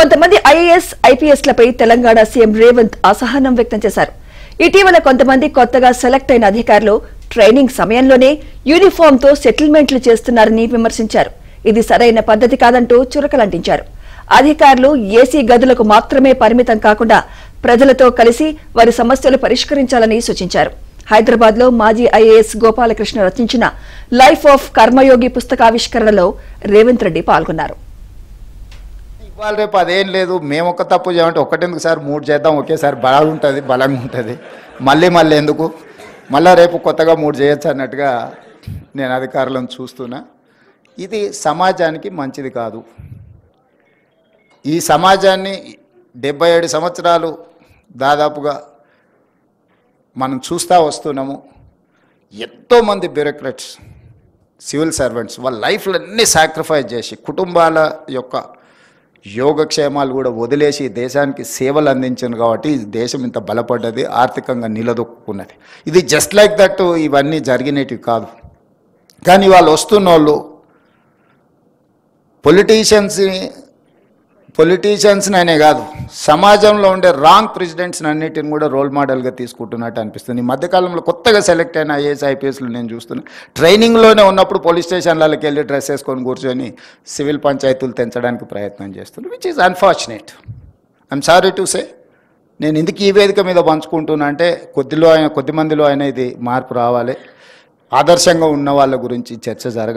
కొంతమంది IAS ఐపీఎస్లపై Telangana CM Revanth అసహనం వ్యక్తం చేశారు. ఇటీవల కొంతమంది కొత్తగా సెలెక్ట్ అయిన అధికారులు ట్రైనింగ్ సమయంలోనే యూనిఫామ్తో సెటిల్మెంట్లు చేస్తున్నారని విమర్శించారు. ఇది సరైన పద్ధతి కాదంటూ చురకలంటించారు. అధికారులు ఏసీ గదులకు మాత్రమే పరిమితం కాకుండా ప్రజలతో కలిసి వారి సమస్యలు పరిష్కరించాలని సూచించారు. హైదరాబాద్ లో మాజీ ఐఏఎస్ గోపాలకృష్ణ రచించిన లైఫ్ ఆఫ్ కర్మయోగి పుస్తకావిష్కరణలో రేవంత్ రెడ్డి పాల్గొన్నారు. ఇవాళ రేపు అదేం లేదు, మేము ఒక తప్పు చేయమంటే ఒకటెందుకు సార్, 3 చేద్దాం, ఒకేసారి బలంగా ఉంటుంది, మళ్ళీ ఎందుకు, మళ్ళీ రేపు కొత్తగా 3 చేయొచ్చు అన్నట్టుగా నేను అధికారులను చూస్తున్నా. ఇది సమాజానికి మంచిది కాదు. ఈ సమాజాన్ని 77 సంవత్సరాలు దాదాపుగా మనం చూస్తూ వస్తున్నాము. ఎంతోమంది బ్యూరోక్రాట్స్, సివిల్ సర్వెంట్స్ వాళ్ళ లైఫ్లన్నీ సాక్రిఫైస్ చేసి కుటుంబాల యొక్క యోగక్షేమాలు కూడా వదిలేసి దేశానికి సేవలు అందించారు. కాబట్టి దేశం ఇంత బలపడ్డది, ఆర్థికంగా నిలదొక్కున్నది. ఇది జస్ట్ లైక్ దట్ ఇవన్నీ జరిగినవి కాదు. కానీ వాళ్ళు వస్తున్న వాళ్ళు పొలిటీషియన్స్ని అనే కాదు, సమాజంలో ఉండే రాంగ్ ప్రెసిడెంట్స్ని అన్నిటిని కూడా రోల్ మోడల్గా తీసుకుంటున్నట్టు అనిపిస్తుంది. ఈ మధ్యకాలంలో కొత్తగా సెలెక్ట్ అయిన ఐఏఎస్ ఐపీఎస్లు నేను చూస్తున్నాను, ట్రైనింగ్లోనే ఉన్నప్పుడు పోలీస్ స్టేషన్లకి వెళ్ళి డ్రెస్ వేసుకొని కూర్చొని సివిల్ పంచాయతీలు తెంచడానికి ప్రయత్నం చేస్తున్నారు, which is unfortunate. I'm sorry to say. నేను ఎందుకు ఈ వేదిక మీద పంచుకుంటున్నా అంటే కొద్ది మందిలో అయినా ఇది మార్పు రావాలి. ఆదర్శంగా ఉన్న వాళ్ళ గురించి చర్చ జరగాలి.